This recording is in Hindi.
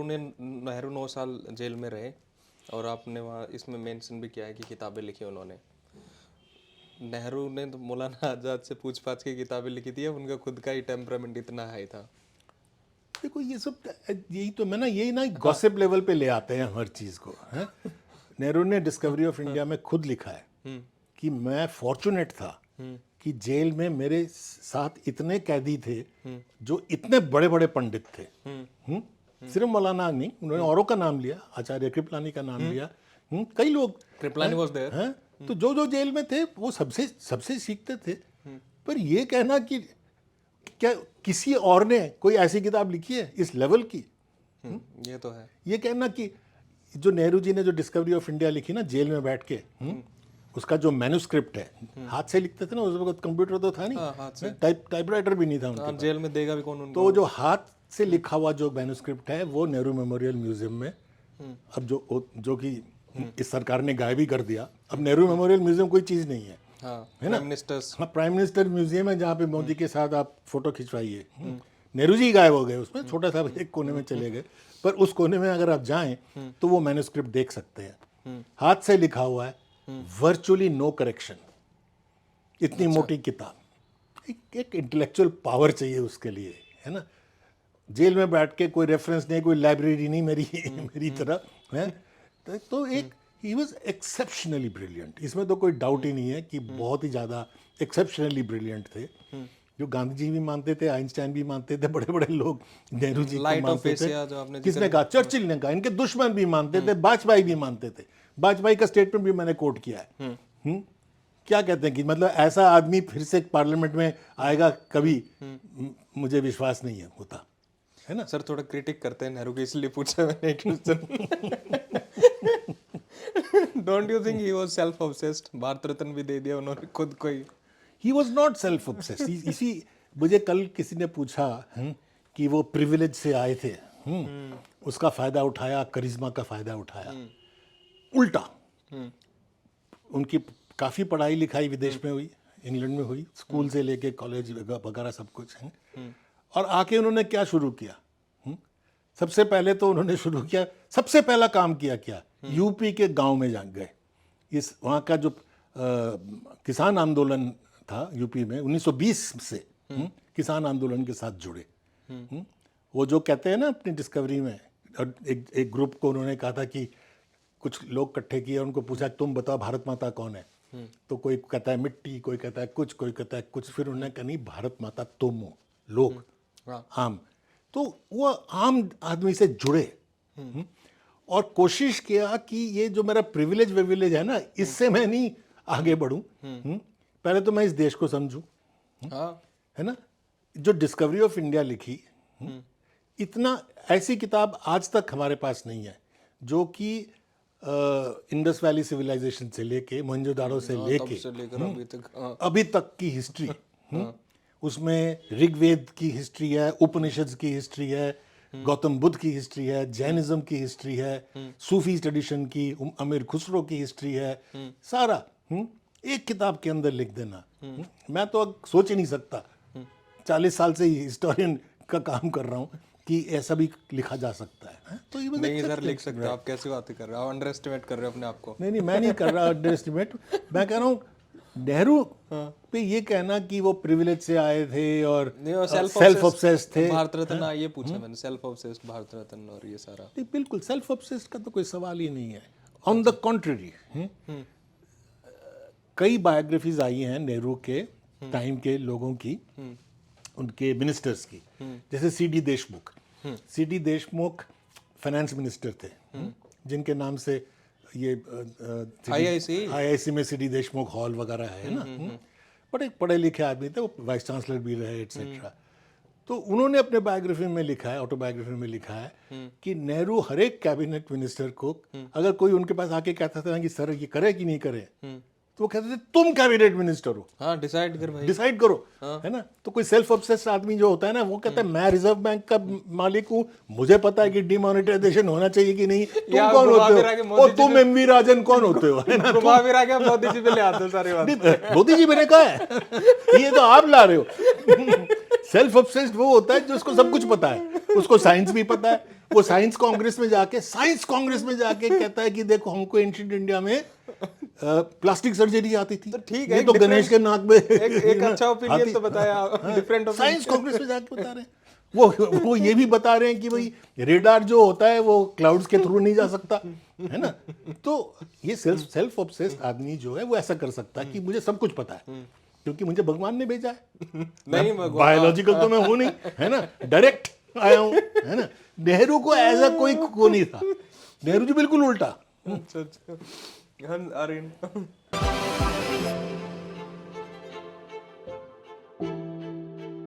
नेहरू 9 साल जेल में रहे और आपने वहाँ इसमें मेंशन भी किया है कि किताबें लिखी उन्होंने। नेहरू ने तो मौलाना आज़ाद से पूछ पाछ के किताबें लिखी थी, उनका खुद का ही टेम्परामेंट इतना हाई था। देखो ये सब यही तो मैं ना यही ना गॉसिप लेवल पे ले आते हैं हर चीज़ को हैं। नेहरू ने डिस्कवरी ऑफ इंडिया में खुद लिखा है कि मैं फॉर्चुनेट था कि जेल में मेरे साथ इतने कैदी थे जो इतने बड़े बड़े पंडित थे। सिर्फ मौलाना नहीं, उन्होंने औरों का नाम लिया, आचार्य कृपलानी का नाम लिया, कई लोग कृपलानी वाज देयर हैं। तो जो जो जेल में थे वो सबसे सबसे सीखते थे। पर ये कहना कि क्या किसी और ने कोई ऐसी किताब लिखी है इस लेवल की? ये तो है। ये कहना कि जो नेहरू जी ने जो डिस्कवरी ऑफ इंडिया लिखी ना जेल में बैठ के, उसका जो मैन्युस्क्रिप्ट है, हाथ से लिखते थे ना उस वक्त, कंप्यूटर तो था नहीं, टाइपराइटर भी नहीं था उनके पास। जेल में देगा भी कौन उनको? तो जो हाथ से लिखा हुआ जो मैन्युस्क्रिप्ट है वो नेहरू मेमोरियल म्यूजियम में, अब जो कि इस सरकार ने गायब ही कर दिया। अब नेहरू मेमोरियल म्यूजियम कोई चीज़ नहीं है, है ना? हाँ, प्राइम मिनिस्टर म्यूजियम है जहाँ पे मोदी के साथ आप फोटो खिंचवाइए। नेहरू जी गायब हो गए उसमें, छोटा सा एक कोने में चले गए, पर उस कोने में अगर आप जाएं तो वो मैन्युस्क्रिप्ट देख सकते हैं। हाथ से लिखा हुआ है, वर्चुअली नो करेक्शन, इतनी मोटी किताब। एक इंटेलेक्चुअल पावर चाहिए उसके लिए, है ना? जेल में बैठ के कोई रेफरेंस नहीं, कोई लाइब्रेरी नहीं मेरी तरह है। तो एक ही वॉज एक्सेप्शनली ब्रिलियंट, इसमें तो कोई डाउट ही नहीं है कि बहुत ही ज़्यादा एक्सेप्शनली ब्रिलियंट थे, जो गांधी जी भी मानते थे, आइंस्टाइन भी मानते थे, बड़े बड़े लोग नेहरू जी को मानते थे। किसने कहा? चर्चिल ने कहा। इनके दुश्मन भी मानते थे, वाजपेयी भी मानते थे। वाजपेयी का स्टेटमेंट भी मैंने कोट किया है। क्या कहते हैं कि मतलब ऐसा आदमी फिर से पार्लियामेंट में आएगा कभी, मुझे विश्वास नहीं है होता, है ना? सर थोड़ा क्रिटिक करते हैं नेहरू की, इसलिए पूछा मैंने एक question. Don't you think he was self obsessed? Bharat Ratna भी दे दिया उन्होंने खुद को ही। He was not self obsessed. इसी मुझे कल किसी ने पूछा कि वो प्रिविलेज से आए थे, उसका फायदा उठाया, करिश्मा का फायदा उठाया। उल्टा, उनकी काफ़ी पढ़ाई लिखाई विदेश में हुई, इंग्लैंड में हुई, स्कूल से लेके कॉलेज वगैरह सब कुछ है। और आके उन्होंने क्या शुरू किया? सबसे पहले तो उन्होंने शुरू किया, सबसे पहला काम किया क्या? यूपी के गांव में जा गए। इस वहाँ का जो किसान आंदोलन था यूपी में 1920 से, किसान आंदोलन के साथ जुड़े। वो जो कहते हैं ना अपनी डिस्कवरी में, और एक ग्रुप को उन्होंने कहा था कि कुछ लोग इकट्ठे किए, उनको पूछा तुम बताओ भारत माता कौन है? तो कोई कहता है मिट्टी, कोई कहता है कुछ, कोई कहता है कुछ। फिर उन्होंने कहा नहीं, भारत माता तुम हो, लोग, आम। तो वो आम आदमी से जुड़े और कोशिश किया कि ये जो मेरा प्रिविलेज है ना, इससे मैं नहीं आगे बढ़ूं, पहले तो मैं इस देश को समझूं, है ना? जो डिस्कवरी ऑफ इंडिया लिखी, इतना ऐसी किताब आज तक हमारे पास नहीं है जो कि इंडस वैली सिविलाइजेशन से लेके मोहनजोदाड़ो से लेके अभी तक की हिस्ट्री, उसमें ऋग्वेद की हिस्ट्री है, उपनिषद की हिस्ट्री है, गौतम बुद्ध की हिस्ट्री है, जैनिज्म की हिस्ट्री है, सूफी ट्रेडिशन की, अमीर खुसरो की हिस्ट्री है, सारा एक किताब के अंदर लिख देना। मैं तो अब सोच ही नहीं सकता, 40 साल से हिस्टोरियन का काम कर रहा हूँ कि ऐसा भी लिखा जा सकता है। तो ये नहीं सर, लिख सकते हो आप। कैसी बातें कर रहे हो आप? अंडर एस्टिमेट कर रहे हो अपने आप को। नहीं, मैं नहीं कर रहा अंडर एस्टिमेट। मैं कह रहा हूँ नेहरू पे ये कहना कि वो प्रिविलेज से आए थे और सेल्फ ऑब्सेस्ड थे। भारत रत्न ये पूछा मैंने, सेल्फ ऑब्सेस्ड भारत रत्न और ये सारा। बिल्कुल सेल्फ ऑब्सेस्ड का तो कोई सवाल ही नहीं है। ऑन द कॉन्ट्ररी, कई बायोग्राफीज आई हैं नेहरू के टाइम के लोगों की, उनके मिनिस्टर्स की, जैसे CD Deshmukh. CD Deshmukh finance minister थे, जिनके नाम से ये आईआईसी में सीडी देशमुख हॉल वगैरह है ना। बड़े पढ़े लिखे आदमी थे, वो वाइस चांसलर भी रहे एटसेट्रा। तो उन्होंने अपने बायोग्राफी में लिखा है, ऑटोबायोग्राफी में लिखा है कि नेहरू हर एक कैबिनेट मिनिस्टर को, अगर कोई उनके पास आके कहता था ना कि सर ये करे कि नहीं करे, तो वो कहते थे तुम कैबिनेट मिनिस्टर हो, हाँ डिसाइड कर भाई, डिसाइड करो, है ना। तो कोई सेल्फ ऑब्सेस्ड आदमी जो होता है ना, वो कहता है मैं रिजर्व बैंक का मालिक हूँ, मुझे पता है कि डिमोनेटाइजेशन होना चाहिए कि नहीं। तुम कौन होते हो? और तुम एमवी राजन कौन होते हो, है ना? मोदी जी पे ले आते हो सारी बात। मोदी जी मैंने कहा है, ये तो आप ला रहे हो। सेल्फ ऑब्सेस्ड वो होता है जो उसको सब कुछ पता है, उसको साइंस भी पता है, वो साइंस कांग्रेस में जाके कहता है कि देखो हमको एंशिएंट इंडिया में प्लास्टिक सर्जरी आती थी, तो ठीक है, ये तो गणेश के नाक में एक अच्छा ओपिनियन तो बताया, डिफरेंट साइंस कांग्रेस में जाके बता रहे हैं। वो ये भी बता रहे हैं कि भाई रेडार जो होता है वो क्लाउड्स के थ्रू नहीं जा सकता, है ना। तो ये सेल्फ ऑब्सेस्ड आदमी जो है वो ऐसा कर सकता है कि मुझे सब कुछ पता है क्योंकि मुझे भगवान ने भेजा है, नहीं बायोलॉजिकल तो मैं हूं नहीं, है ना, डायरेक्ट आया हूं, है ना। नेहरू को ऐसा कोई नहीं था, नेहरू जी बिल्कुल उल्टा। अच्छा, हम आर्यन।